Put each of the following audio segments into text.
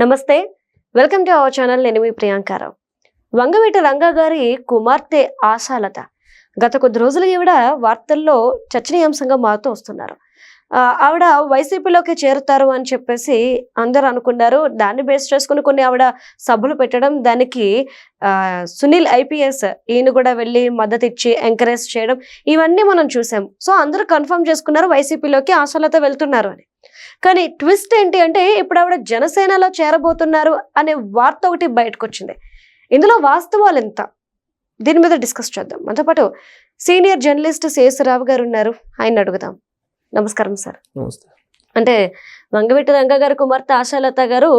నమస్తే, welcome to our channel. నేను మీ ప్రియాంకారావు. వంగవీటి రంగా గారి కుమార్తె ఆశాలత గత కొద్ది రోజులుగా ఈవిడ వార్తల్లో చర్చనీయాంశంగా మారుతూ వస్తున్నారు. ఆవిడ వైసీపీలోకి చేరుతారు అని చెప్పేసి అందరూ అనుకున్నారు. దాన్ని బేస్ చేసుకుని కొన్ని ఆవిడ సభలు పెట్టడం, దానికి సునీల్ ఐపీఎస్ ఈయన కూడా వెళ్ళి మద్దతు ఇచ్చి ఎంకరేజ్ చేయడం, ఇవన్నీ మనం చూసాం. సో అందరూ కన్ఫర్మ్ చేసుకున్నారు వైసీపీలోకి ఆశాలత వెళ్తున్నారు అని. కానీ ట్విస్ట్ ఏంటి అంటే ఇప్పుడు ఆవిడ జనసేనలో చేరబోతున్నారు అనే వార్త ఒకటి బయటకు వచ్చింది. ఇందులో వాస్తవాలు ఎంత, దీని మీద డిస్కస్ చేద్దాం. మనతో పాటు సీనియర్ జర్నలిస్ట్ శేషరావు గారు ఉన్నారు, ఆయన అడుగుదాం. నమస్కారం సార్. నమస్తే. అంటే వంగవీటి రంగా గారి కుమార్తె ఆశాలత గారు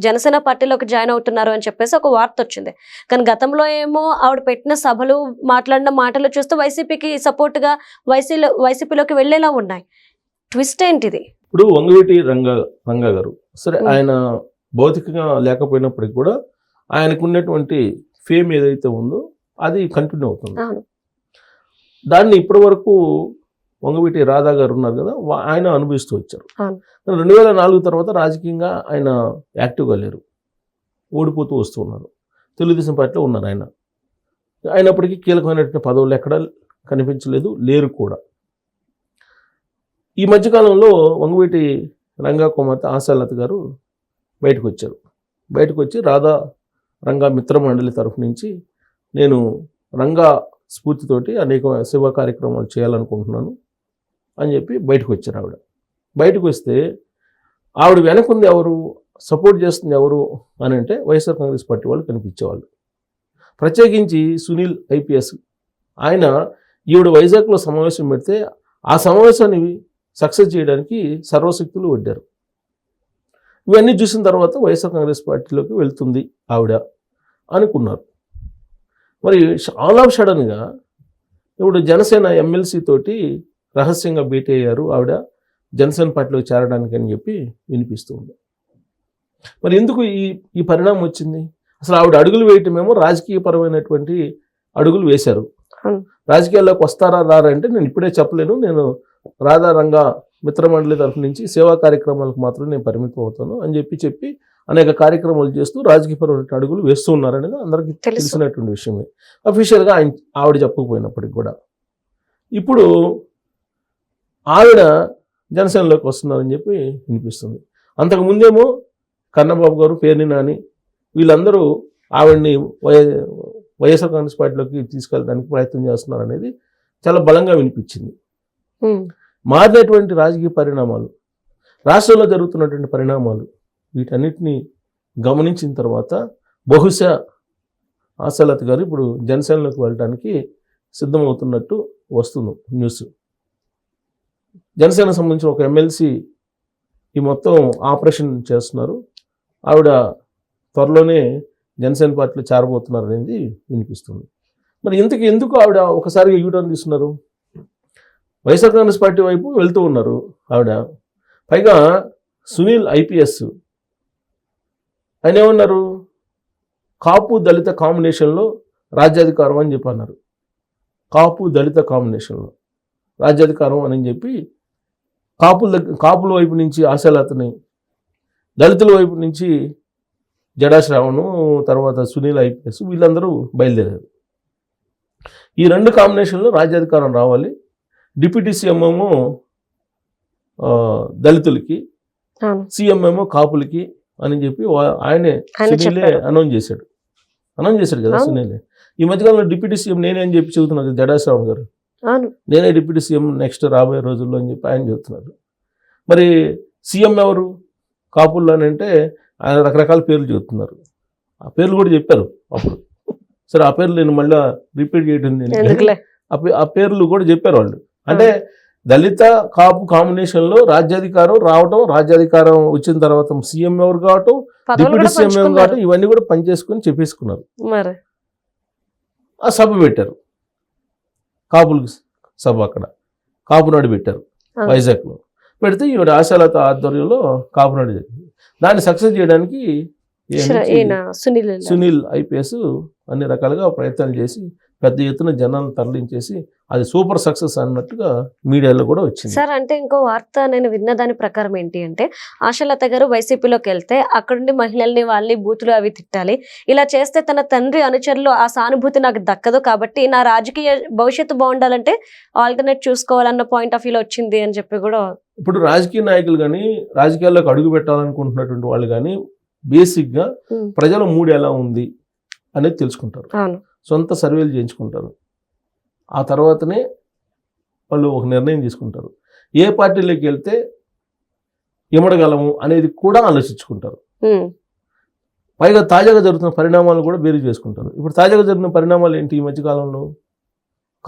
జనసేన పార్టీలోకి జాయిన్ అవుతున్నారు అని చెప్పేసి ఒక వార్త వచ్చింది. కానీ గతంలో ఏమో ఆవిడ పెట్టిన సభలు, మాట్లాడిన మాటలు చూస్తూ వైసీపీకి సపోర్ట్ గా వైసీపీలోకి వెళ్లేలా ఉన్నాయి. ట్విస్ట్ ఏంటిది? ఇప్పుడు వంగవీటి రంగా గారు సరే, ఆయన భౌతికంగా లేకపోయినప్పటికీ కూడా ఆయనకు ఉన్నటువంటి ఫేమ్ ఏదైతే ఉందో అది కంటిన్యూ అవుతుంది. దాన్ని ఇప్పటి వరకు వంగవీటి రాధా గారు ఉన్నారు కదా, ఆయన అనుభవిస్తూ వచ్చారు. 2004 తర్వాత రాజకీయంగా ఆయన యాక్టివ్గా లేరు, ఓడిపోతూ వస్తూ ఉన్నారు. తెలుగుదేశం పార్టీలో ఉన్నారు ఆయన. అయినప్పటికీ కీలకమైనటువంటి పదవులు ఎక్కడ కనిపించలేదు, లేరు కూడా. ఈ మధ్యకాలంలో వంగవీటి రంగా కుమార్తె ఆశాలత గారు బయటకు వచ్చారు. బయటకు వచ్చి రాధా రంగా మిత్ర మండలి తరఫు నుంచి నేను రంగా స్ఫూర్తితోటి అనేక సేవా కార్యక్రమాలు చేయాలనుకుంటున్నాను అని చెప్పి బయటకు వచ్చారు ఆవిడ. బయటకు వస్తే ఆవిడ వెనకుంది ఎవరు, సపోర్ట్ చేస్తుంది ఎవరు అని అంటే వైఎస్ఆర్ కాంగ్రెస్ పార్టీ వాళ్ళు కనిపించేవాళ్ళు. ప్రత్యేకించి సునీల్ ఐపీఎస్ ఆయన ఈవిడ వైజాగ్లో సమావేశం పెడితే ఆ సమావేశాన్ని సక్సెస్ చేయడానికి సర్వశక్తులు వడ్డారు. ఇవన్నీ చూసిన తర్వాత వైఎస్ఆర్ కాంగ్రెస్ పార్టీలోకి వెళ్తుంది ఆవిడ అనుకున్నారు. మరి ఆల్ ఆఫ్ సడన్గా ఇప్పుడు జనసేన ఎమ్మెల్సీ తోటి రహస్యంగా భేటీ అయ్యారు ఆవిడ జనసేన పార్టీలోకి చేరడానికి అని చెప్పి వినిపిస్తుంది. మరి ఎందుకు ఈ పరిణామం వచ్చింది? అసలు ఆవిడ అడుగులు వేయటమేమో రాజకీయపరమైనటువంటి అడుగులు వేశారు. రాజకీయాల్లోకి వస్తారా రారా అంటే నేను ఇప్పుడే చెప్పలేను, నేను రాధా రంగా మిత్రమండలి తరఫు నుంచి సేవా కార్యక్రమాలకు మాత్రం నేను పరిమితం అవుతాను అని చెప్పి అనేక కార్యక్రమాలు చేస్తూ రాజకీయపరమైన అడుగులు వేస్తూ ఉన్నారనేది అందరికీ తెలిసినటువంటి విషయమే. అఫీషియల్గా ఆవిడ చెప్పకపోయినప్పటికి కూడా ఇప్పుడు ఆవిడ జనసేనలోకి వస్తున్నారని చెప్పి వినిపిస్తుంది. అంతకుముందేమో కన్నబాబు గారు, పేర్ని నాని వీళ్ళందరూ ఆవిడ్ని వైఎస్ఆర్ కాంగ్రెస్ పార్టీలోకి తీసుకెళ్ళడానికి ప్రయత్నం చేస్తున్నారు అనేది చాలా బలంగా వినిపించింది. మారినటువంటి రాజకీయ పరిణామాలు, రాష్ట్రంలో జరుగుతున్నటువంటి పరిణామాలు, వీటన్నిటిని గమనించిన తర్వాత బహుశా ఆశాలత గారు ఇప్పుడు జనసేనలోకి వెళ్ళడానికి సిద్ధమవుతున్నట్టు వస్తుంది న్యూస్. జనసేన సంబంధించిన ఒక ఎమ్మెల్సీ ఈ మొత్తం ఆపరేషన్ చేస్తున్నారు. ఆవిడ త్వరలోనే జనసేన పార్టీలో చేరబోతున్నారు అనేది వినిపిస్తుంది. మరి ఎందుకు ఆవిడ ఒకసారిగా యూటర్న్ తీసుకున్నారు? వైఎస్ఆర్ కాంగ్రెస్ పార్టీ వైపు వెళ్తూ ఉన్నారు ఆవిడ. పైగా సునీల్ ఐపీఎస్ ఆయన ఏమన్నారు, కాపు దళిత కాంబినేషన్లో రాజ్యాధికారం అని చెప్పి అన్నారు. కాపు దళిత కాంబినేషన్లో రాజ్యాధికారం అని చెప్పి కాపుల వైపు నుంచి ఆశాలతని, దళితుల వైపు నుంచి జడాశ్రావణు, తర్వాత సునీల్ ఐపీఎస్ వీళ్ళందరూ బయలుదేరారు. ఈ రెండు కాంబినేషన్లో రాజ్యాధికారం రావాలి, డిప్యూటీ సీఎం ఏమో దళితులకి, సీఎం ఏమో కాపులకి అని చెప్పి ఆయనే సునీలే అనౌన్స్ చేశాడు కదా సునీలే. ఈ మధ్యకాలంలో డిప్యూటీ సీఎం నేనే అని చెప్పి చెబుతున్నారు జడాశ్రావణ్ గారు, నేనే డిప్యూటీ సీఎం నెక్స్ట్ రాబోయే రోజుల్లో అని చెప్పి ఆయన చెబుతున్నారు. మరి సీఎం ఎవరు కాపుల్లో అని అంటే ఆయన రకరకాల పేర్లు చెబుతున్నారు. ఆ పేర్లు కూడా చెప్పారు అప్పుడు. సరే, ఆ పేర్లు నేను మళ్ళీ రిపీట్ చేయడం, ఆ పేర్లు కూడా చెప్పారు వాళ్ళు. అంటే దళిత కాపు కాంబినేషన్లో రాజ్యాధికారం రావటం, రాజ్యాధికారం వచ్చిన తర్వాత సీఎం ఎవరు కావటం, డిప్యూటీ సీఎం ఎవరు కావటం, ఇవన్నీ కూడా పనిచేసుకుని చెప్పేసుకున్నారు. ఆ సభ పెట్టారు, కాపులకు సభ అక్కడ కాపునాడు పెట్టారు వైజాగ్లో. పెడితే ఈవిడ ఆశాలత ఆధ్వర్యంలో కాపునాడు జరిగింది. దాన్ని సక్సెస్ చేయడానికి సునీల్ ఐపీఎస్ అన్ని రకాలుగా ప్రయత్నాలు చేసి పెద్ద ఎత్తున జనాలను తరలించేసి అది సూపర్ సక్సెస్ అన్నట్టుగా మీడియాలో కూడా వచ్చింది. సార్ అంటే ఇంకో వార్త నేను విన్న దాని ప్రకారం ఏంటి అంటే ఆశలత గారు వైసీపీలోకి వెళ్తే అక్కడుండి మహిళల్ని వాళ్ళని బూతులు అవి తిట్టాలి, ఇలా చేస్తే తన తండ్రి అనుచరులు ఆ సానుభూతి నాకు దక్కదు, కాబట్టి నా రాజకీయ భవిష్యత్తు బాగుండాలంటే ఆల్టర్నేట్ చూసుకోవాలన్న పాయింట్ ఆఫ్ వ్యూలో వచ్చింది అని చెప్పి కూడా. ఇప్పుడు రాజకీయ నాయకులు కానీ రాజకీయాల్లోకి అడుగు పెట్టాలనుకుంటున్నటువంటి వాళ్ళు కానీ బేసిక్గా ప్రజల మూడు ఎలా ఉంది అనేది తెలుసుకుంటారు, అవును సొంత సర్వేలు చేయించుకుంటారు. ఆ తర్వాతనే వాళ్ళు ఒక నిర్ణయం తీసుకుంటారు. ఏ పార్టీలోకి వెళ్తే ఇమడగలము అనేది కూడా ఆలోచించుకుంటారు. పైగా తాజాగా జరుగుతున్న పరిణామాలు కూడా బేరీ చేసుకుంటారు. ఇప్పుడు తాజాగా జరుగుతున్న పరిణామాలు ఏంటి? ఈ మధ్యకాలంలో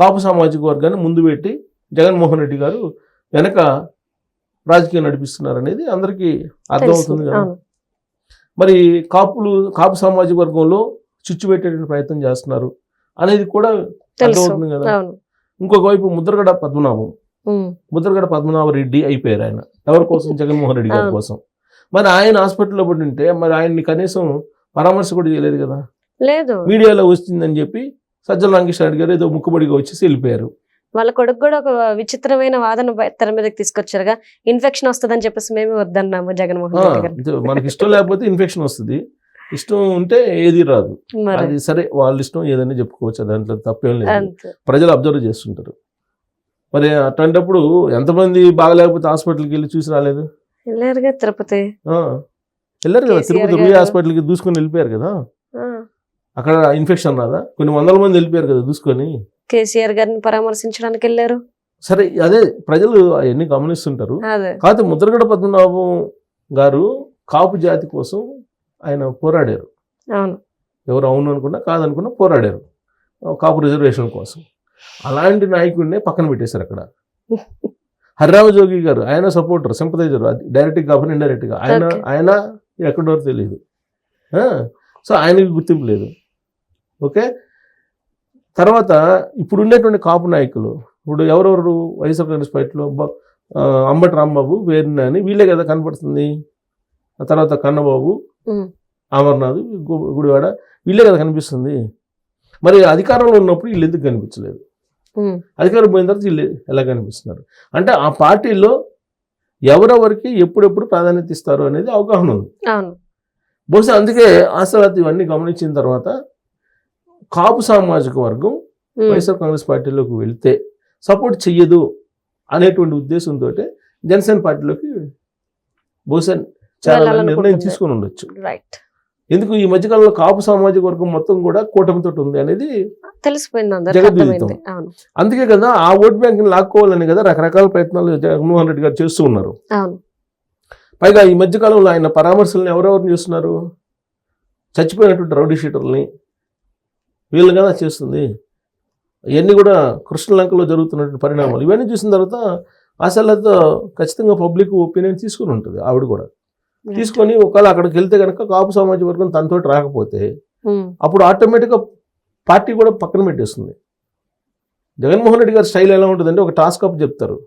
కాపు సామాజిక వర్గాన్ని ముందు పెట్టి జగన్మోహన్ రెడ్డి గారు వెనక రాజకీయం నడిపిస్తున్నారు అనేది అందరికీ అర్థమవుతుంది కదా. మరి కాపు సామాజిక వర్గంలో చిచ్చు పెట్టేటువంటి ప్రయత్నం చేస్తున్నారు అనేది కూడా అర్థమవుతుంది కదా. ఇంకొక వైపు ముద్రగడ పద్మనాభరెడ్డి అయిపోయారు. ఆయన ఎవరి కోసం? జగన్మోహన్ రెడ్డి గారి కోసం. మరి ఆయన హాస్పిటల్లో పడి ఉంటే మరి ఆయన్ని కనీసం పరామర్శ కూడా చేయలేదు కదా. లేదు, మీడియాలో వచ్చిందని చెప్పి సజ్జల రామకృష్ణారెడ్డి గారు ఏదో ముక్కుబడిగా వచ్చేసి వెళ్ళిపోయారు. వాళ్ళ కొడుకు కూడా ఒక విచిత్రమైన వాదన తెర మీదకి తీసుకొచ్చారుగా, ఇన్ఫెక్షన్ వస్తుందని చెప్పేసి మేము వద్దన్నాము జగన్మోహన్ రెడ్డి గారు. మనకి ఇష్టం లేకపోతే ఇన్ఫెక్షన్ వస్తుంది, ఇష్టం ఉంటే ఏది రాదు. అది సరే, వాళ్ళ ఇష్టం ఏదైనా చెప్పుకోవచ్చు, దాంట్లో తప్పేం లేదు. ప్రజలు అబ్జర్వ్ చేస్తుంటారు. మరి అట్లాంటప్పుడు ఎంతమంది బాగలేకపోతే హాస్పిటల్కి వెళ్ళి చూసి రాలేదు? వెళ్ళారుగా తిరుపతి, వెళ్ళారు కదా, తిరుపతి రూయా హాస్పిటల్కి దూసుకొని వెళ్ళిపోయారు కదా. అక్కడ ఇన్ఫెక్షన్ రాదా? కొన్ని వందల మంది వెళ్ళిపోయారు కదా దూసుకొని. కేసీఆర్ గారిని పరామర్శించడానికి వెళ్ళారు. సరే, అదే ప్రజలు అవన్నీ గమనిస్తుంటారు. కాకపోతే ముద్రగడ పద్మనాభం గారు కాపు జాతి కోసం ఆయన పోరాడారు. ఎవరు అవును అనుకున్నా కాదనుకున్నా పోరాడారు కాపు రిజర్వేషన్ కోసం. అలాంటి నాయకుడినే పక్కన పెట్టేశారు అక్కడ. హరిరామ జోగి గారు ఆయన సపోర్టర్, సింపథైజర్, డైరెక్ట్గా కాకుండా ఇండైరెక్ట్గా. ఆయన ఎక్కడో తెలియదు. సో ఆయనకి గుర్తింపు లేదు. ఓకే, తర్వాత ఇప్పుడు ఉండేటువంటి కాపు నాయకులు ఇప్పుడు ఎవరెవరు వైఎస్ఆర్ కాంగ్రెస్ పార్టీలో అంబటి రాంబాబు, వేరిన అని వీళ్ళే కదా కనపడుతుంది. ఆ తర్వాత కన్నబాబు, అమర్నాథ్, గుడివాడ, వీళ్ళే కదా కనిపిస్తుంది. మరి అధికారంలో ఉన్నప్పుడు వీళ్ళు ఎందుకు కనిపించలేదు? అధికారం పోయిన తర్వాత వీళ్ళు ఎలా కనిపిస్తున్నారు? అంటే ఆ పార్టీలో ఎవరెవరికి ఎప్పుడెప్పుడు ప్రాధాన్యత ఇస్తారు అనేది అవగాహన ఉంది. బహుశా అందుకే ఆశలత ఇవన్నీ గమనించిన తర్వాత కాపు సామాజిక వర్గం వైఎస్ఆర్ కాంగ్రెస్ పార్టీలోకి వెళ్తే సపోర్ట్ చెయ్యదు అనేటువంటి ఉద్దేశంతో జనసేన పార్టీలోకి బహుశా చాలా నిర్ణయం తీసుకొని ఉండొచ్చు. ఎందుకు ఈ మధ్యకాలంలో కాపు సామాజిక వర్గం మొత్తం కూడా కూటమితో ఉంది అనేది తెలిసిపోయింది, జగద్విదితం. అందుకే కదా ఆ ఓట్ బ్యాంక్ ని లాక్కోవాలని కదా రకరకాల ప్రయత్నాలు జగన్మోహన్ రెడ్డి గారు చేస్తూ ఉన్నారు. పైగా ఈ మధ్యకాలంలో ఆయన పరామర్శలను ఎవరెవరిని చేస్తున్నారు? చచ్చిపోయినటువంటి రౌడీ షీటర్ని, వీళ్ళు కదా చేస్తుంది. ఇవన్నీ కూడా కృష్ణలంకలో జరుగుతున్నటువంటి పరిణామాలు. ఇవన్నీ చూసిన తర్వాత ఆశలతో ఖచ్చితంగా పబ్లిక్ ఒపీనియన్ తీసుకుని ఉంటుంది. ఆవిడ కూడా తీసుకొని ఒకవేళ అక్కడికి వెళ్తే కనుక కాపు సామాజిక వర్గం తనతో రాకపోతే అప్పుడు ఆటోమేటిక్గా పార్టీ కూడా పక్కన పెట్టేస్తుంది. జగన్మోహన్ రెడ్డి గారి స్టైల్ ఎలా ఉంటుందంటే ఒక టాస్క్ అప్ చెప్తారు,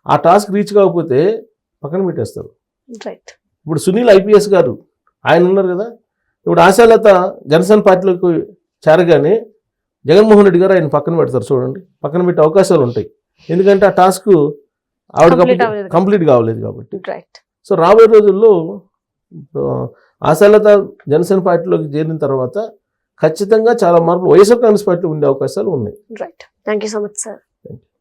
ఆ టాస్క్ రీచ్ కాకపోతే పక్కన పెట్టేస్తారు. ఇప్పుడు సునీల్ ఐపీఎస్ గారు ఆయన ఉన్నారు కదా, ఇప్పుడు ఆశాలత జనసేన పార్టీలోకి చేరగానే జగన్మోహన్ రెడ్డి గారు ఆయన పక్కన పెడతారు. చూడండి, పక్కన పెట్టే అవకాశాలు ఉంటాయి. ఎందుకంటే ఆ టాస్క్ ఆవిడ కంప్లీట్ కావలేదు కాబట్టి. సో రాబోయే రోజుల్లో ఆశాలత జనసేన పార్టీలోకి చేరిన తర్వాత ఖచ్చితంగా చాలా మార్పులు వైఎస్ఆర్ కాంగ్రెస్ పార్టీలో ఉండే అవకాశాలు ఉన్నాయి. Thank you so much sir.